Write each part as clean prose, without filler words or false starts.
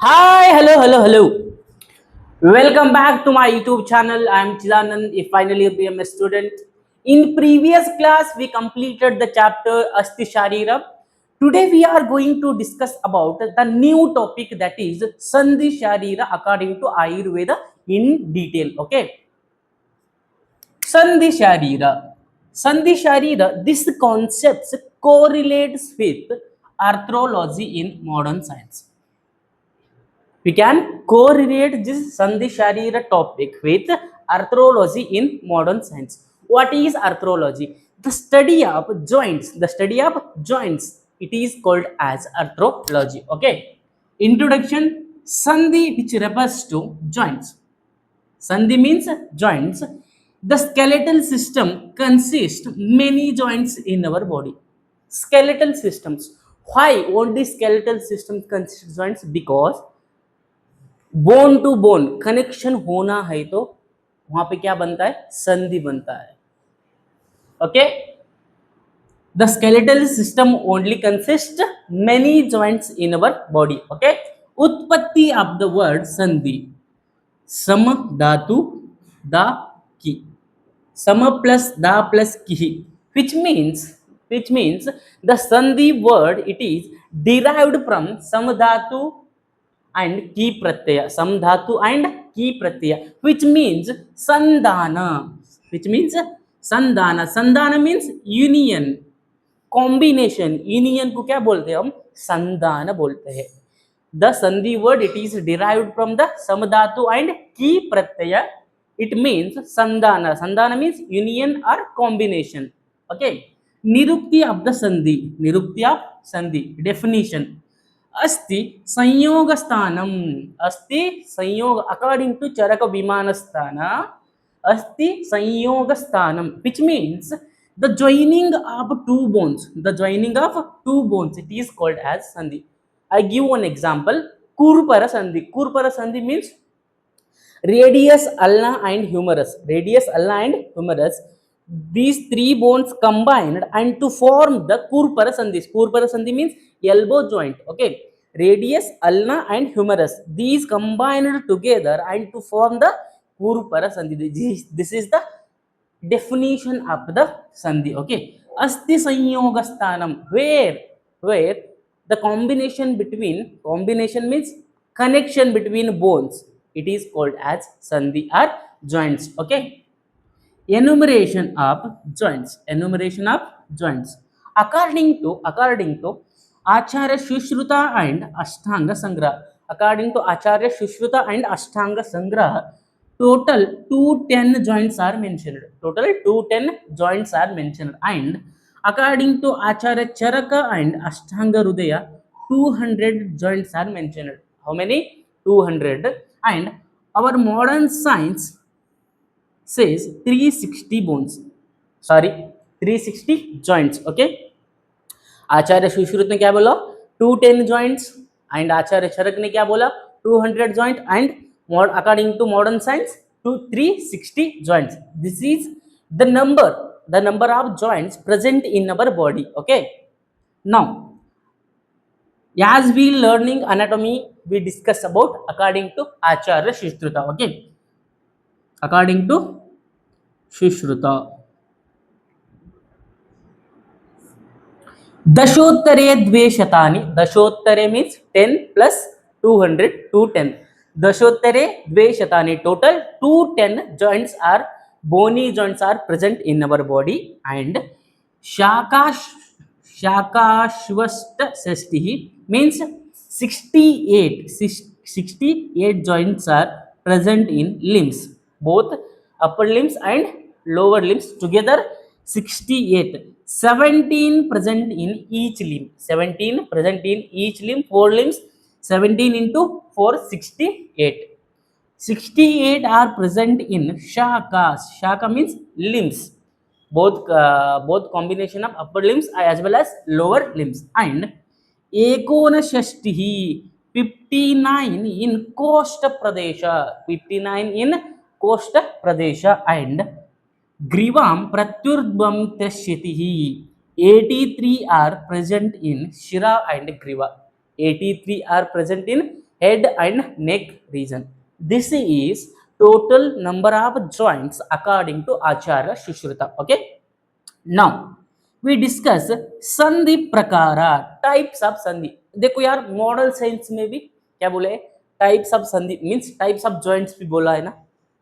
Hi, hello. Welcome back to my YouTube channel. I am Chidanand, a final year BMS student. In previous class, we completed the chapter Asti Sharira. Today, we are going to discuss about the new topic, that is Sandhi Sharira according to Ayurveda in detail. Okay, Sandhi Sharira. Sandhi Sharira. This concept correlates with arthrology in modern science. We can correlate this Sandhi Sharira topic with arthrology in modern science. What is arthrology? The study of joints. The study of joints. It is called as arthrology. Okay. Introduction. Sandhi, which refers to joints. Sandhi means joints. The skeletal system consists many joints in our body. Skeletal systems. Why only skeletal system consists joints? Because bone to bone connection होना है तो वहां पे क्या बनता है? संधि बनता है. Okay, the skeletal system only consist many joints in our body. Okay, उत्पत्ति ऑफ द वर्ड संधि. सम धातु दा की, सम प्लस दा प्लस की, which means the sandhi word, it is derived from samdhatu and ki pratyaya, samdhatu and ki pratyaya, which means sandhana, sandhana means union, combination. union को क्या बोलते हैं हम? संधान बोलते हैं. The sandhi word, it is derived from the samdhatu and ki pratyaya. It means sandhana. Sandhana means union or combination. Okay. Nirukti of the sandhi. Nirukti of sandhi. Definition. अस्ति संयोग स्थानम. अस्ति संयोग, अकॉर्डिंग टू चरक विमान स्थान, अस्ति संयोग स्थानम, which means the joining of two bones. The joining of two bones, it is called as sandhi. I give one example. Kurpara sandhi. Kurpara sandhi means radius, ulna and humerus. Radius, ulna and humerus. These three bones combined and to form the kurpara sandhi. Kurpara sandhi means elbow joint. Okay, radius, ulna and humerus, these combined together and to form the kurpara sandhi. This is the definition of the sandhi. Okay, asti sanyoga sthanam, where the combination means connection between bones, it is called as sandhi or joints. Okay, enumeration of joints. According to Acharya Shushruta and Ashtanga Sangraha. According to Acharya Shushruta and Ashtanga Sangraha, total 210 joints are mentioned. And according to Acharya Charaka and Ashtanga Rudaya, 200 joints are mentioned. How many? 200. And our modern science says 360 bones. 360 joints. Okay, आचार्य सुश्रुत ने क्या बोला? 210 joints. And आचार्य चरक ने क्या बोला? 200 joint. And according to modern science, 360 joints. This is the number of joints present in our body. Okay, now as we learning anatomy, we discuss about according to Acharya Sushruta. Okay, according to Sushruta, दशोत्तरे द्विशतानि. दशोत्तरे means 10 plus 200, 210. दशोत्तरे द्विशतानि, total 210 joints are bony joints are present in our body. And shakashvasta sashtihi means 68 joints are present in limbs, both upper limbs and lower limbs together. 68. 17 present in each limb. 17 present in each limb. 4 limbs. 17 into 4, 68. 68 are present in shakas. Shaka means limbs. Both combination of upper limbs as well as lower limbs. And ekonashashtihi, 59 in Kosta Pradesha. 59 in Kosta Pradesha. And Grivam Pratyurdvam Tashyatihi, 83 are present in Shira and Griva. 83 are present in head and neck region. This is total number of joints according to Acharya Sushruta. Okay. Now we discuss संधि प्रकारा, types of संधि. देखो यार model science में भी क्या बोले, types of संधि मीन्स टाइप्स ऑफ जॉइंट्स भी बोला है ना.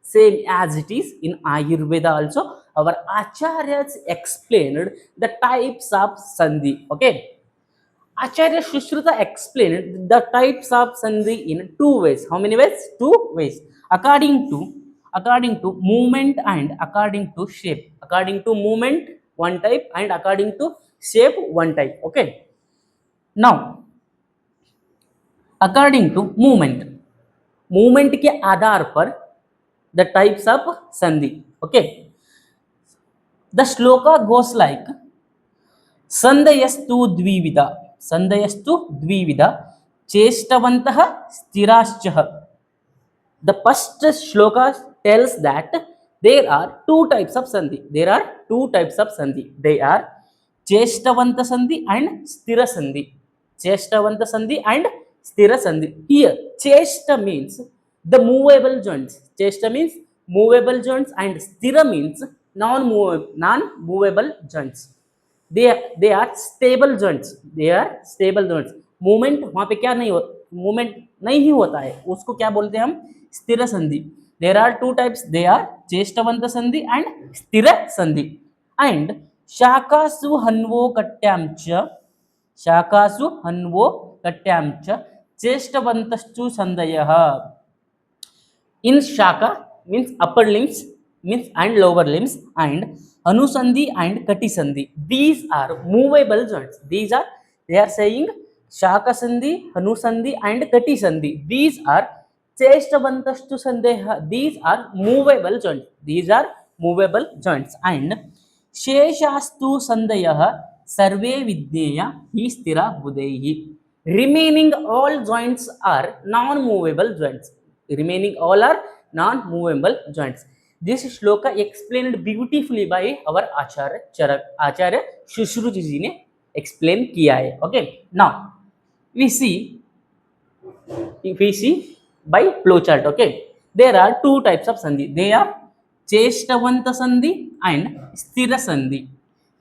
Same as it is in Ayurveda also, our acharyas explained the types of sandhi. Okay, Acharya Sushruta explained the types of sandhi in two ways. How many ways? Two ways. According to movement and according to shape. According to movement one type and according to shape one type. Okay, now according to movement के आधार पर the types of sandhi. Okay, the shloka goes like संधयस्तु द्विविधा, संधयस्तु द्विविधा चेष्टवन्तः स्थिराश्चः. The first shloka tells that there are two types of sandhi. There are two types of sandhi. They are cheshtavanta sandhi and sthira sandhi. Cheshtavanta sandhi and sthira sandhi. Here cheshta means the movable joints. Cheshta means movable joints and sthira means non-movable joints. they are stable joints. They are stable joints. Movement वहां पे क्या नहीं हो, movement नहीं ही होता है, उसको क्या बोलते हैं हम, स्थिर संधि. There are two types. They are चेष्टवंत संधि एंड स्थिर संधि. एंड शाखासु हन्वो कट्याम च, शाखासु हन्वो कट्याम च चेष्टवन्तश्चु संधयः. In shaka means upper limbs means and lower limbs, and anusandhi and kati sandhi. These are movable joints. They are saying shaka sandhi, anusandhi and kati sandhi. These are cheshtavantashtu sandhya. These are movable joints. These are movable joints. And sheshastu sandhayah sarve vidneya hi sthira budaihi. Remaining all joints are non-movable joints. Remaining all are non-movable joints. This shloka explained beautifully by our Acharya Shushruta ji ने explain किया है. Okay, now we see by flow chart. Okay, there are two types of sandhi. They are cheshtavanta sandhi and sthira sandhi.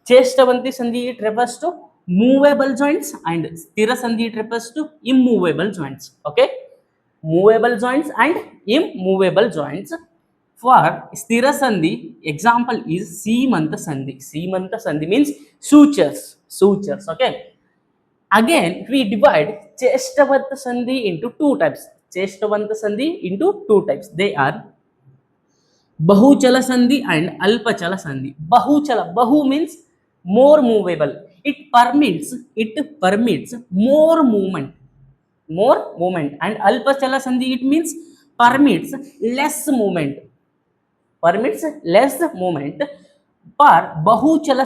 Cheshtavanti sandhi, it refers to movable joints, and sthira sandhi, it refers to immovable joints. Okay, movable joints and immovable joints. For sthira sandhi, example is seemanta sandhi. Seemanta sandhi means sutures. Okay, again we divide cheshtavanta sandhi into two types. Cheshtavanta sandhi into two types. They are bahuchala sandhi and alpachala sandhi. Bahu means more movable. It permits more movement, and alpachala sandhi, it means permits less movement. For bahuchala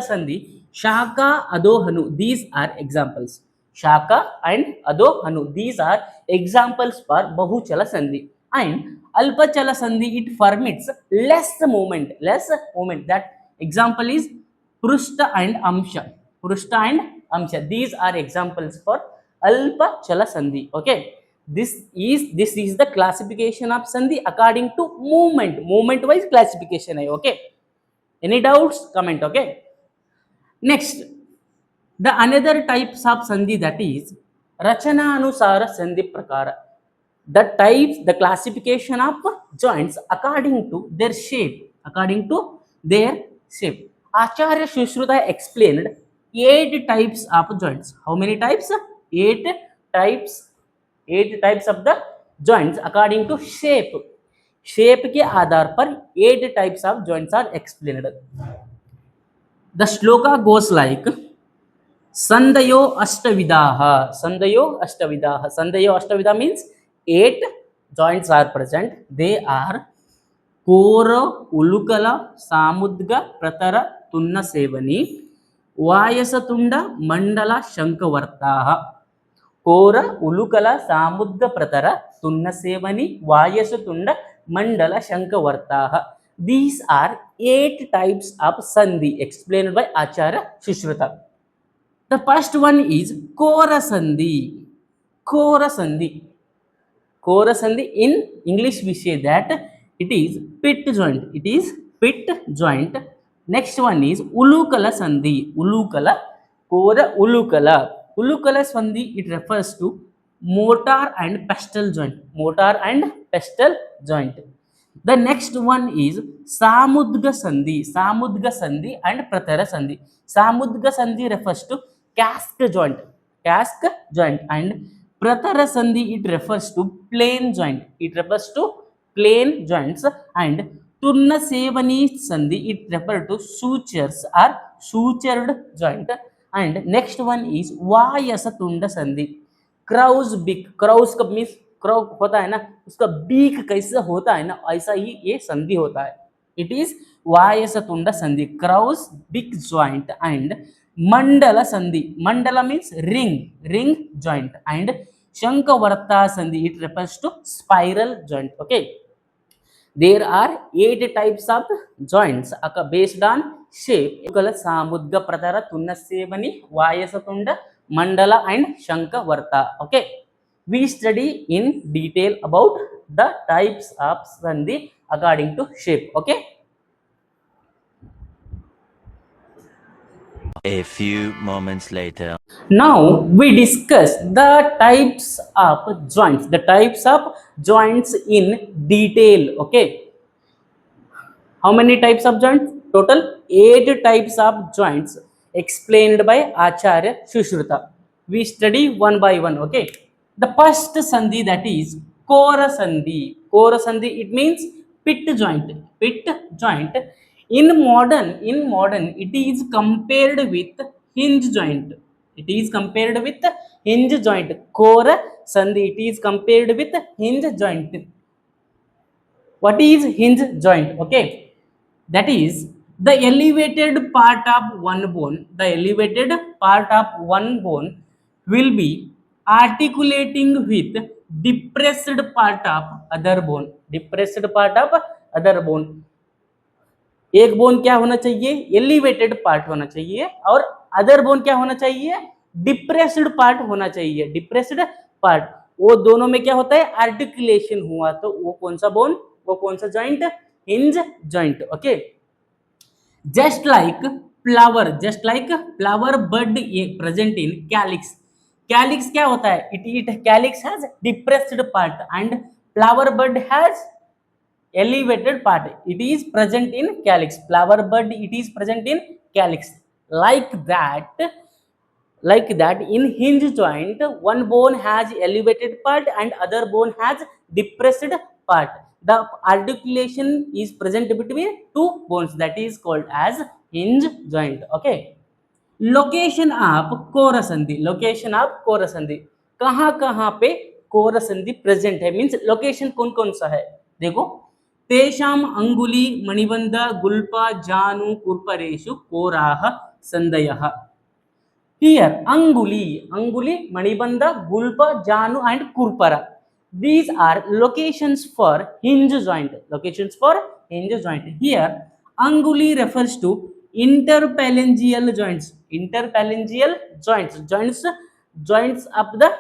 sandhi, shaka adohanu, these are examples. Shaka and adohanu, these are examples for bahuchala sandhi. And alpachala sandhi, it permits less movement. That example is prushta and amsha. These are examples for alpachala sandhi. Okay, this is the classification of sandhi according to movement wise classification hai. Okay, any doubts, comment. Okay, next, the another types of sandhi, that is rachana anusara sandhi prakara. The classification of joints according to their shape. Acharya Sushruta explained 8 types of joints. How many types? 8 types of the joints according to shape. के आधार पर 8 types of joints are explained. The shloka goes like संधयो अष्टविधाः. संधयो अष्टविधा means 8 joints are present. They are कोर उलुकल सामुद्ग प्रतर तुन्न सेवनी वायसतुंड मंडल शंखवर्ताः. कोर उलुकल सामुद्ग प्रतर तुन्न सेवनी वायसतुंड मंडल शंखवर्ताः. These are 8 types of sandhi explained by Acharya Sushruta. The first one is kora sandhi. Kora Sandhi. Kora Sandhi, in English we say that it is pit joint. It is pit joint. Next one is Ulukala Sandhi. Ulukala, Kora Ulukala. Ulukala Sandhi, it refers to mortar and pestle joint. Mortar and pestle joint. The next one is Samudga Sandhi. Samudga Sandhi and Pratara Sandhi. Samudga Sandhi refers to cask joint. Cask joint. And Pratara Sandhi, it refers to plain joint. It refers to plain joints. And Turna Sevani Sandhi, it refers to sutures or sutured joint. And next one is Vayasa Tunda Sandhi. Krause बिक, Krause का means crow होता है ना, उसका beak कैसे होता है ना, ऐसा ही ये संधि होता है. इट इज वायसतुंड संधि, क्राउज बिग जॉइंट. एंड मंडला संधि, मंडला means ring, ring joint. And शंखवर्ता संधि, it refers to spiral joint. Okay, there are 8 types of joints based on shape. Kala Samudga Pratara Tunnasevani Vayasatunda Mandala and Shankavarta. Okay, we study in detail about the types of sandhi according to shape. Okay, A few moments later. now we discuss the types of joints, the types of joints in detail. Okay, how many types of joints? Total 8 types of joints explained by Acharya Sushruta. We study one by one. Okay. The first sandhi, that is Kora Sandhi. Kora Sandhi, it means pit joint. Pit joint. In modern, it is compared with hinge joint. It is compared with hinge joint. Kora Sandhi, it is compared with hinge joint. What is hinge joint? Okay, that is the elevated part of one bone. The elevated part of one bone will be articulating with depressed part of other bone. Depressed part of other bone. एक bone क्या होना चाहिए? Elevated part होना चाहिए. और other bone क्या होना चाहिए? डिप्रेस्ड पार्ट होना चाहिए. डिप्रेस्ड पार्ट, वो दोनों में क्या होता है? आर्टिकुलेशन हुआ. तो वो कौन सा बोन, वो कौन सा joint? Hinge joint. Okay, just like flower, just like flower bud present in calyx. Calyx क्या होता है? It calyx has depressed part and flower bud has elevated part. It is present in calyx. Flower bud, it is present in calyx. Like that in hinge joint, one bone has elevated part and other bone has depressed part. The articulation is present between two bones, that is called as hinge joint. Okay, location of कोरसंधि. Location of कोरसंधि, कहाँ कहाँ पे कोरसंधि present है, means location कौन कौन सा है. देखो, तेषाम अंगुली मणिबंध गुल्प जानु कुर्परेषु कोराह संदयः. Here anguli, anguli, manibandha, gulpa, janu and kurpara, these are locations for hinge joint. Locations for hinge joint. Here anguli refers to interphalangeal joints. Interphalangeal joints, joints of the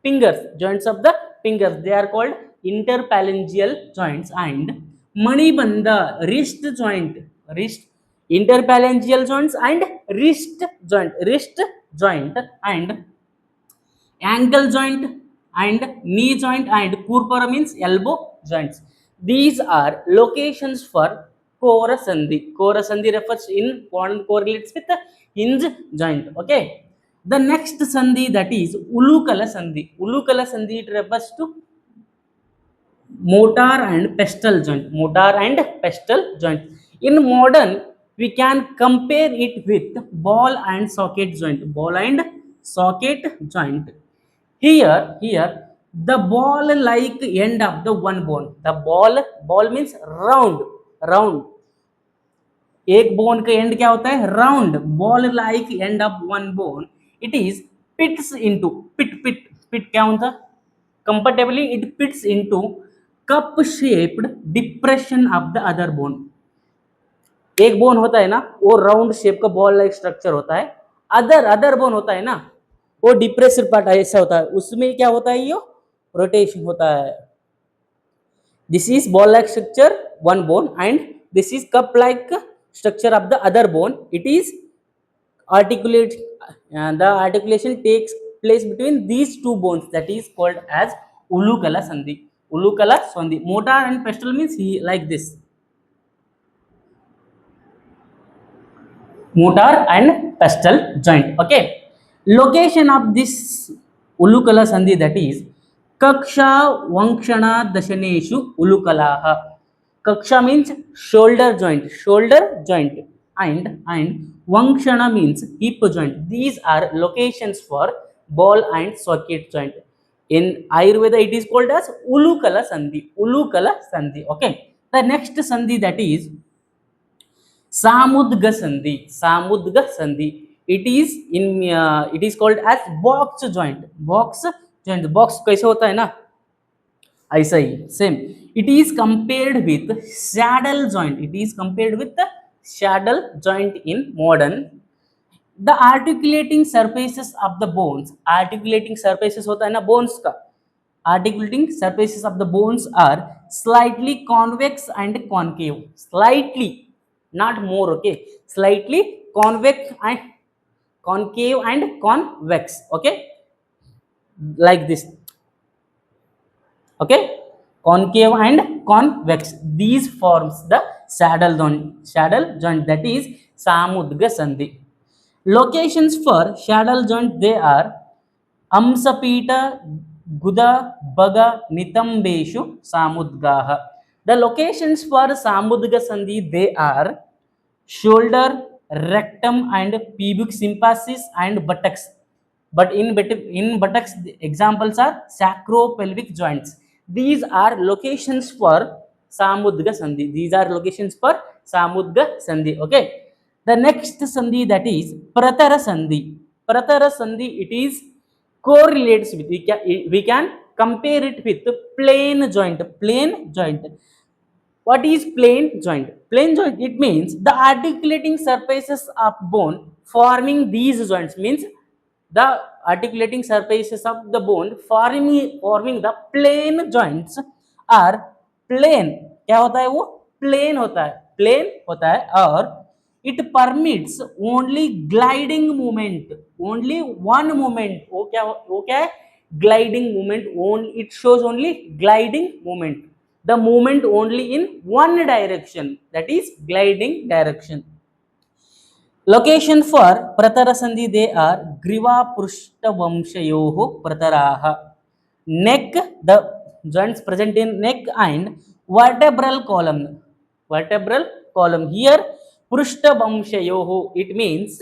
fingers. Joints of the fingers, they are called interphalangeal joints. And manibandha, wrist joint. Wrist, interphalangeal joints and wrist joint. Wrist joint and ankle joint and knee joint and kurpara means elbow joints. These are locations for kora sandhi. Kora sandhi refers in correlates with the hinge joint. Okay, the next sandhi, that is ulukala sandhi. Ulukala sandhi, it refers to motor and pestle joint. Motor and pestle joint. In modern, we can compare it with ball and socket joint. Ball and socket joint. Here the ball like end of the one bone. The ball means round, round. एक bone का end क्या होता है? Round. Ball like end of one bone, it is fits into, fit क्या होता? Comfortably it fits into cup shaped depression of the other bone. एक bone होता है ना, वो राउंड शेप का बॉल लाइक स्ट्रक्चर होता है. अदर बोन होता है ना, वो डिप्रेस्ड पार्ट ऐसा होता है, उसमें क्या होता है, ये रोटेशन होता है. This is ball like structure, one bone, and this is cup like structure of the other bone. It is articulate, the articulation takes place between these two bones, that is called as ulukala sandhi. Ulukala sandhi. Motor and pestal means he like this. Motor and pestal joint. Okay. Location of this ulukala sandhi, that is kaksha vankshana dashaneshu ulukalaha. Kaksha means shoulder joint, and vankshana means hip joint. These are locations for ball and socket joint. In Ayurveda, it is called as ulukala sandhi. Ulukala sandhi. Okay. The next sandhi, that is samudga sandhi. Samudga sandhi. It is called as box joint. Box कैसे होता है ना, ऐसा ही same. It is compared with saddle joint. It is compared with the saddle joint in modern. The articulating surfaces of the bones. Articulating surfaces होता है ना bones का. Articulating surfaces of the bones are slightly convex and concave. Slightly, not more. Okay, slightly convex and concave and convex. Okay, like this. Okay, concave and convex, these forms the saddle joint, that is samudga sandhi. Locations for saddle joint, they are amsapita guda baga nitambeshu samudgaha. The locations for samudga sandhi, they are shoulder, rectum, and pubic symphysis and buttocks. But in buttocks, the examples are sacropelvic joints. These are locations for samudga sandhi. These are locations for samudga sandhi. Okay. The next sandhi, that is pratara sandhi. Pratara sandhi, it is correlates with, we can compare it with plain joint. Plain joint. What is plain joint? Plain joint, it means the articulating surfaces of bone forming these joints, means the articulating surfaces of the bone forming the plain joints are plain. क्या होता है वो? plain होता है. plain होता है, और it permits only gliding movement. only one movement. वो क्या है? gliding movement. only it shows only gliding movement, the movement only in one direction, that is gliding direction. Location for pratara sandhi, they are griva prushta vamshayoho prataraha. Neck, the joints present in neck and vertebral column. Vertebral column, here prushta vamshayoho, it means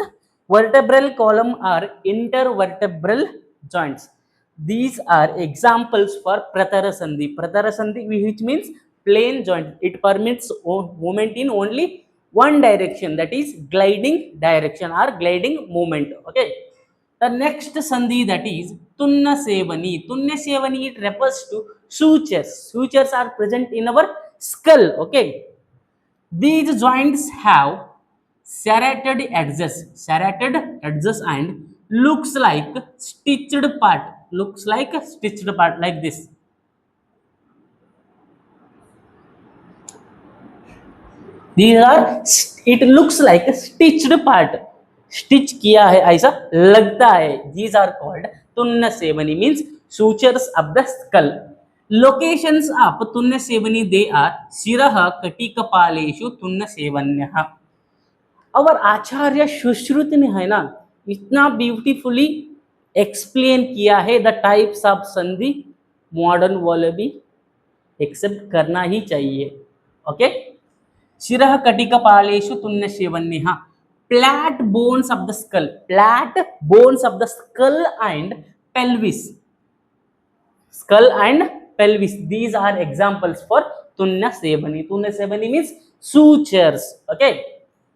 vertebral column are intervertebral joints. These are examples for pratara sandhi. Pratara sandhi, which means plain joint, it permits movement in only one direction, that is gliding direction or gliding movement. Okay. The next sandhi, that is tunna sevani. Tunna sevani, it refers to sutures. Sutures are present in our skull. Okay. These joints have serrated edges and looks like a stitched part like this. These are, it looks like a stitched part. Stitch किया है ऐसा लगता है. These are called tunna sevani, means sutures of the skull. Locations of tunna sevani, they are shiraha katikapaleshu tunna sevanyah. और आचार्य सुश्रुत ने है ना इतना ब्यूटीफुली एक्सप्लेन किया है द टाइप्स ऑफ संधि, मॉडर्न वाले भी एक्सेप्ट करना ही चाहिए. ओके. शिरः कटिकपालेषु तुन्नसेवन्यः. Flat bones of the skull. Flat bones of the skull and pelvis. Skull and pelvis. These are examples for tunna sevani. Tunna sevani means sutures. Okay.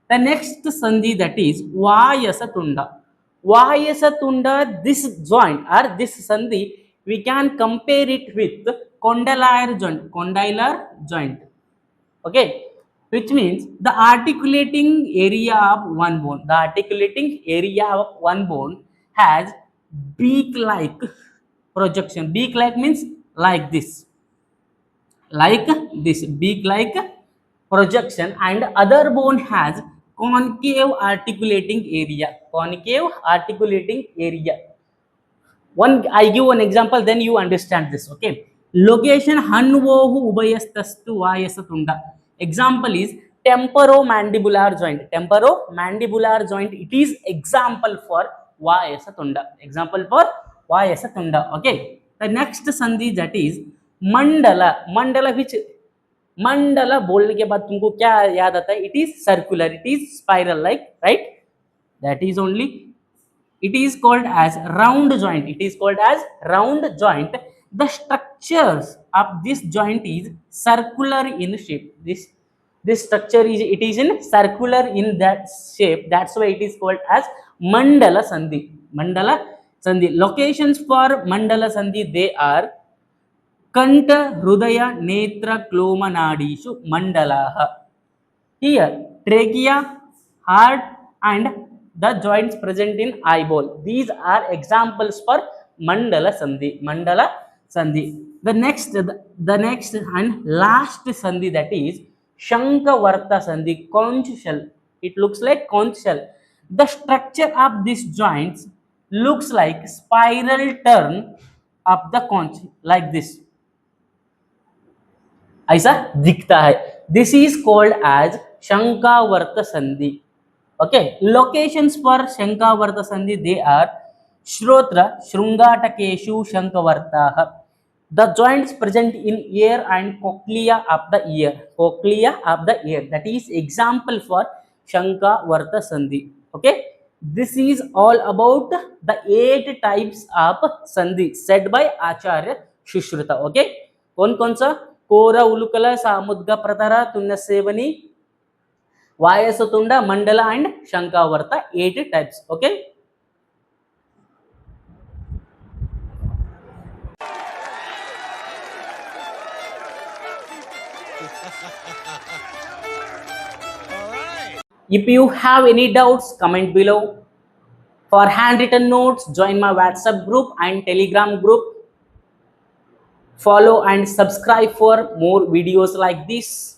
The next sandhi, that is vayasa tunda. Vayasa tunda, this joint or this sandhi, we can compare it with condylar joint. Condylar joint. Okay. Which means the articulating area of one bone. The articulating area of one bone has beak-like projection. Beak-like means like this beak-like projection, and other bone has concave articulating area. Concave articulating area. I give one example, then you understand this. Okay. Location hanvohu ubayastastu vayasatunda. Example is temporomandibular joint. Temporomandibular joint, it is example for vayasatunda. Example for vayasatunda. Okay. The next sandhi, that is mandala. Mandala, which Mandla बोलने के बाद तुमको क्या याद आता है? It is circular, it is spiral like, right? That is only, it is called as round joint. It is called as round joint. The structures of this joint is circular in shape. This structure is, it is in circular in that shape. That's why it is called as mandala sandhi. Mandala sandhi. Locations for mandala sandhi, they are कंठ हृदय नेत्र क्लोमनाडीषु मंडलाः. Here trachea, heart, and the joints present in eyeball, these are examples for mandala sandhi. Mandala sandhi. The next and last sandhi, that is shankavarta sandhi. Conch shell, it looks like conch shell. The structure of these joints looks like spiral turn of the conch, like this, ऐसा दिखता है. This is called as शंकावर्त संधि. Okay. Locations for शंकावर्त संधि, they are श्रोत्र शृंगाटकेषु शंकवर्ताः. The joints present in ear and cochlea of the ear. Cochlea of the ear, that is example for Shankavarta Sandhi. Okay. This is all about the 8 types of Sandhi said by Acharya Shushruta. Okay. कौन सा? कोर उलुकल सामुद्ग प्रतर तुन्नसेवनी वायसतुंड मंडला and Shankavarta, 8 types. Okay. If you have any doubts, comment below. For handwritten notes, join my WhatsApp group and Telegram group. Follow and subscribe for more videos like this.